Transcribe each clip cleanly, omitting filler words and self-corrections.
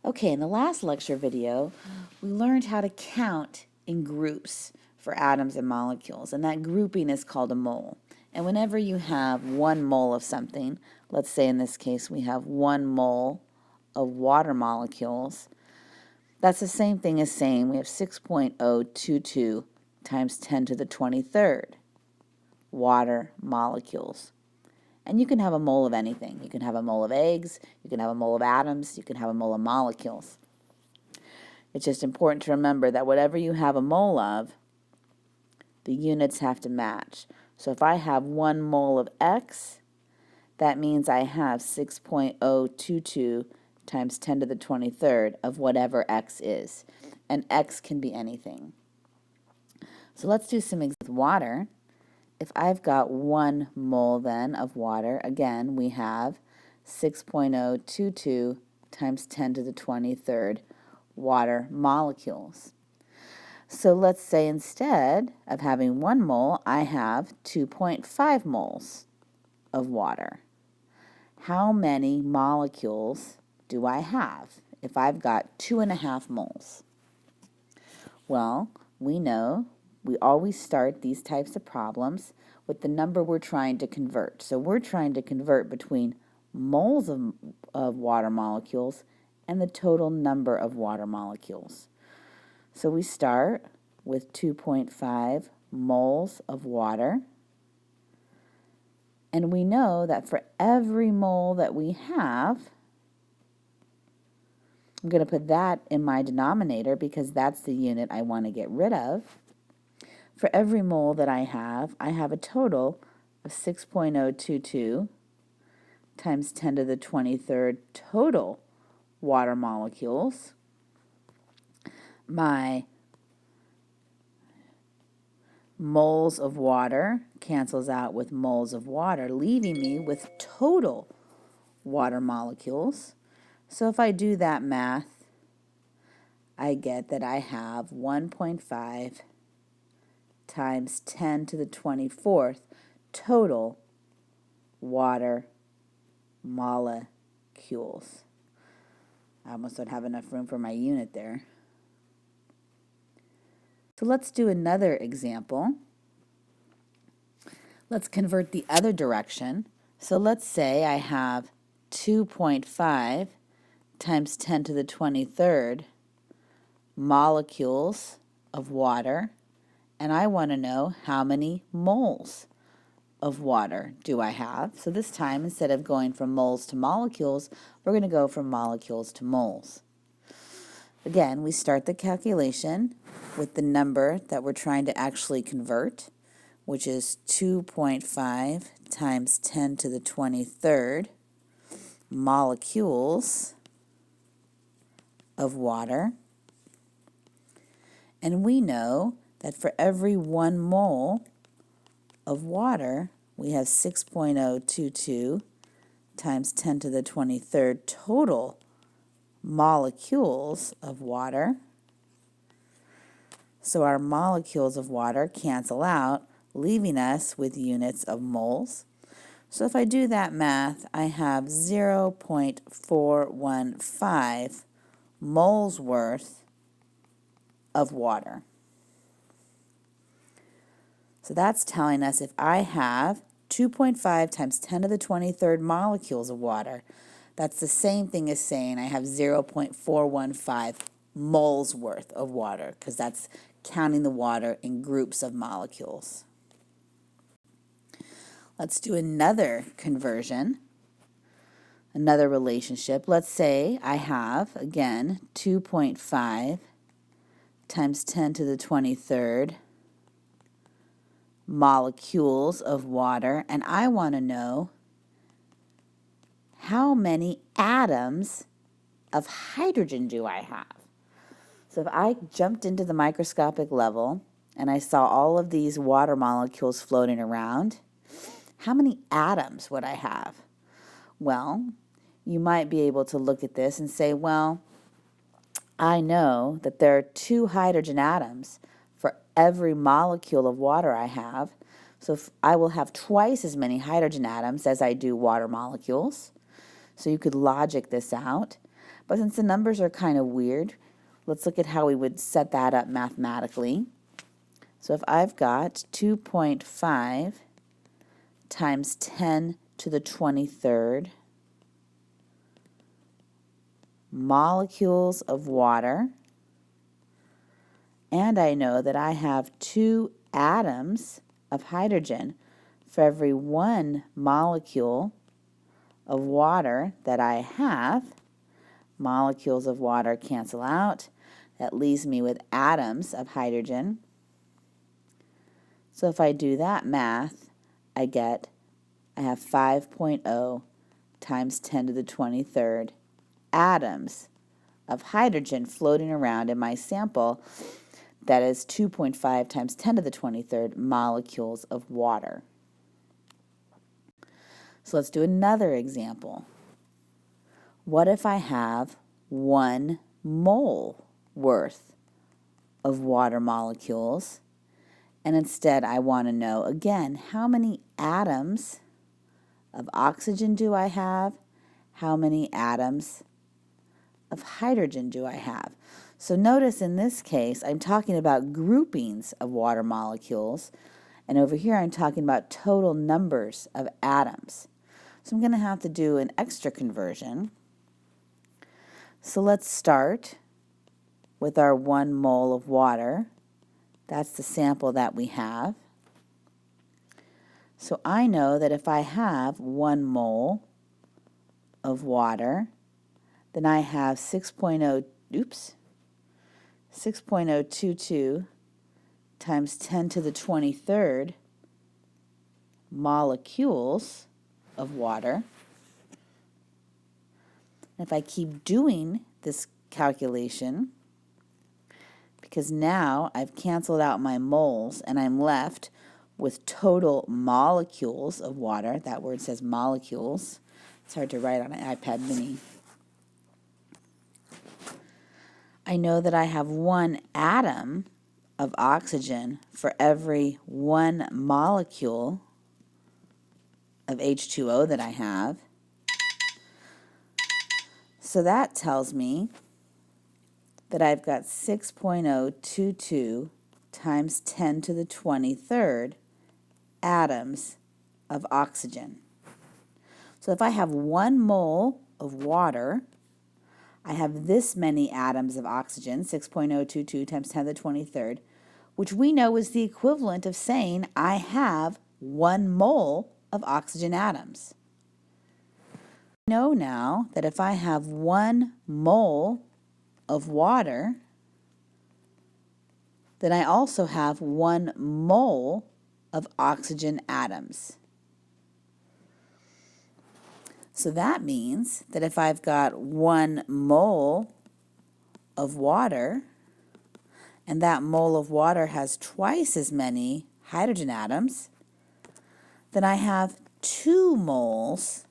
Okay, in the last lecture video, we learned how to count in groups for atoms and molecules, and that grouping is called a mole. And whenever you have 1 mole of something, let's say in this case we have 1 mole of water molecules, that's the same thing as saying we have 6.022 times 10 to the 23rd water molecules. And you can have a mole of anything. You can have a mole of eggs, you can have a mole of atoms, you can have a mole of molecules. It's just important to remember that whatever you have a mole of, the units have to match. So if I have 1 mole of X, that means I have 6.022 times 10 to the 23rd of whatever X is. And X can be anything. So let's do some examples with water. If I've got 1 mole then of water, again, we have 6.022 times 10 to the 23rd water molecules. So let's say instead of having 1 mole, I have 2.5 moles of water. How many molecules do I have if I've got 2.5 moles? Well, we know we always start these types of problems with the number we're trying to convert. So we're trying to convert between moles of water molecules and the total number of water molecules. So we start with 2.5 moles of water. And we know that for every mole that we have, I'm going to put that in my denominator because that's the unit I want to get rid of. For every mole that I have a total of 6.022 times 10 to the 23rd total water molecules. My moles of water cancels out with moles of water, leaving me with total water molecules. So if I do that math, I get that I have 1.5 times 10 to the 24th total water molecules. I almost don't have enough room for my unit there. So let's do another example. Let's convert the other direction. So let's say I have 2.5 times 10 to the 23rd molecules of water, and I want to know how many moles of water do I have. So this time, instead of going from moles to molecules, we're going to go from molecules to moles. Again, we start the calculation with the number that we're trying to actually convert, which is 2.5 times 10 to the 23rd molecules of water. And we know that for every 1 mole of water, we have 6.022 times 10 to the 23rd total molecules of water. So our molecules of water cancel out, leaving us with units of moles. So if I do that math, I have 0.415 moles worth of water. So that's telling us if I have 2.5 times 10 to the 23rd molecules of water, that's the same thing as saying I have 0.415 moles worth of water, because that's counting the water in groups of molecules. Let's do another conversion, another relationship. Let's say I have, again, 2.5 times 10 to the 23rd molecules of water, and I want to know how many atoms of hydrogen do I have. So if I jumped into the microscopic level and I saw all of these water molecules floating around, how many atoms would I have? Well, you might be able to look at this and say, well, I know that there are 2 hydrogen atoms for every molecule of water I have. So if I will have twice as many hydrogen atoms as I do water molecules. So you could logic this out. But since the numbers are kind of weird, let's look at how we would set that up mathematically. So if I've got 2.5 times 10 to the 23rd molecules of water, and I know that I have 2 atoms of hydrogen for every 1 molecule of water that I have. Molecules of water cancel out. That leaves me with atoms of hydrogen. So if I do that math, I have 5.0 times 10 to the 23rd atoms of hydrogen floating around in my sample. That is 2.5 times 10 to the 23rd molecules of water. So let's do another example. What if I have 1 mole worth of water molecules, and instead I want to know, again, how many atoms of oxygen do I have? How many atoms of hydrogen do I have? So notice in this case, I'm talking about groupings of water molecules, and over here I'm talking about total numbers of atoms. So I'm going to have to do an extra conversion. So let's start with our 1 mole of water. That's the sample that we have. So I know that if I have 1 mole of water, then I have 6.022 times 10 to the 23rd molecules of water. And if I keep doing this calculation, because now I've canceled out my moles and I'm left with total molecules of water. That word says molecules. It's hard to write on an iPad mini. I know that I have 1 atom of oxygen for every 1 molecule of H2O that I have. So that tells me that I've got 6.022 times 10 to the 23rd atoms of oxygen. So if I have 1 mole of water, I have this many atoms of oxygen, 6.022 times 10 to the 23rd, which we know is the equivalent of saying I have 1 mole of oxygen atoms. I know now that if I have 1 mole of water, then I also have 1 mole of oxygen atoms. So that means that if I've got 1 mole of water, and that mole of water has twice as many hydrogen atoms, then I have 2 moles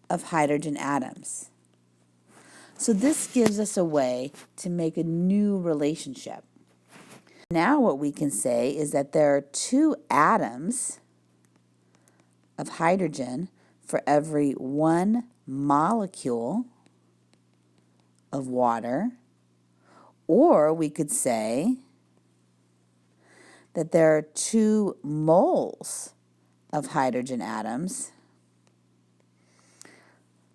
of hydrogen atoms. So this gives us a way to make a new relationship. Now what we can say is that there are 2 atoms of hydrogen for every 1 molecule of water, or we could say that there are 2 moles of hydrogen atoms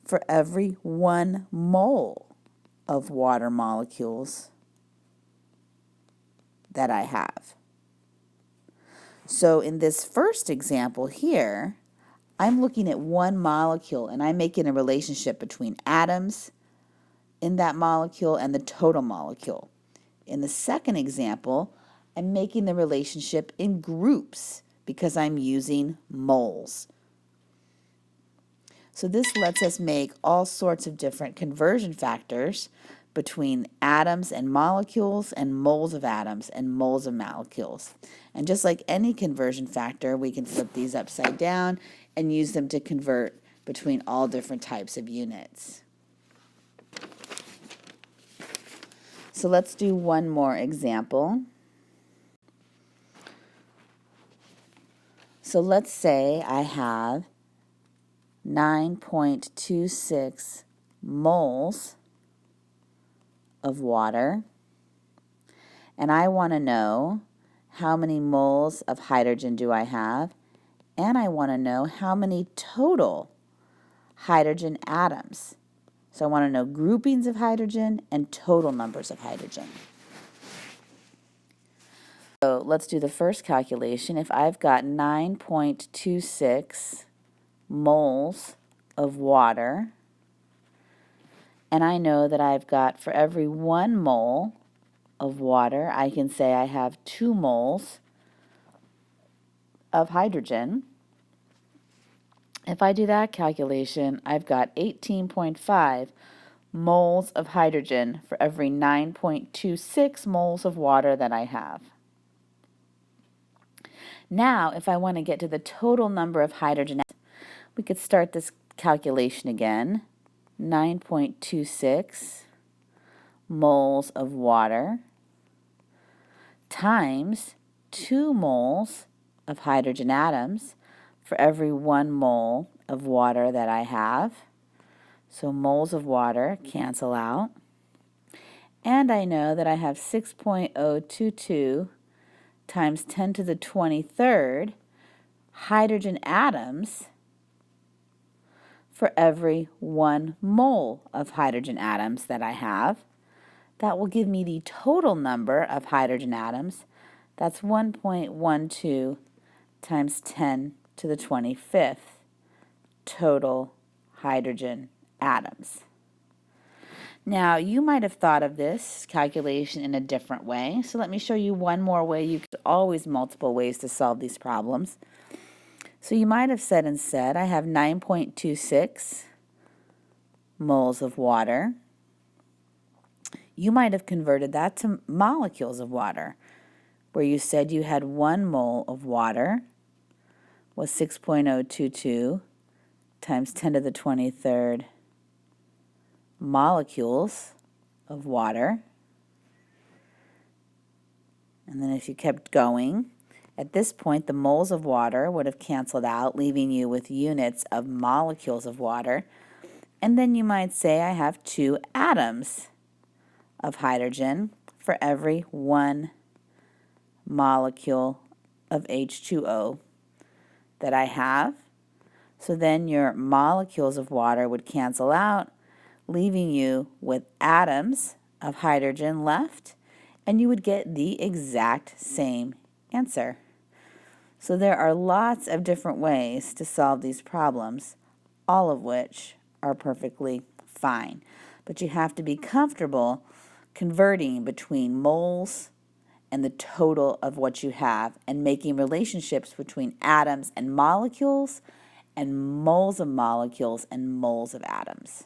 for every 1 mole of water molecules that I have. So in this first example here, I'm looking at 1 molecule and I'm making a relationship between atoms in that molecule and the total molecule. In the second example, I'm making the relationship in groups because I'm using moles. So this lets us make all sorts of different conversion factors between atoms and molecules and moles of atoms and moles of molecules. And just like any conversion factor, we can flip these upside down and use them to convert between all different types of units. So let's do one more example. So let's say I have 9.26 moles of water, and I want to know how many moles of hydrogen do I have, and I want to know how many total hydrogen atoms. So I want to know groupings of hydrogen and total numbers of hydrogen. So let's do the first calculation. If I've got 9.26 moles of water, and I know that I've got, for every 1 mole of water, I can say I have 2 moles of hydrogen. If I do that calculation, I've got 18.5 moles of hydrogen for every 9.26 moles of water that I have. Now, if I want to get to the total number of hydrogen, we could start this calculation again. 9.26 moles of water times 2 moles of hydrogen atoms for every 1 mole of water that I have. So moles of water cancel out. And I know that I have 6.022 times 10 to the 23rd hydrogen atoms for every 1 mole of hydrogen atoms that I have. That will give me the total number of hydrogen atoms. That's 1.12 times 10 to the 25th total hydrogen atoms. Now, you might have thought of this calculation in a different way, so let me show you one more way. You could always multiple ways to solve these problems. So you might have said instead, I have 9.26 moles of water. You might have converted that to molecules of water, where you said you had 1 mole of water was 6.022 times 10 to the 23rd molecules of water. And then if you kept going, at this point the moles of water would have canceled out, leaving you with units of molecules of water. And then you might say I have 2 atoms of hydrogen for every 1 molecule of H2O that I have. So then your molecules of water would cancel out, leaving you with atoms of hydrogen left, and you would get the exact same answer. So there are lots of different ways to solve these problems, all of which are perfectly fine. But you have to be comfortable converting between moles and the total of what you have, and making relationships between atoms and molecules, and moles of molecules and moles of atoms.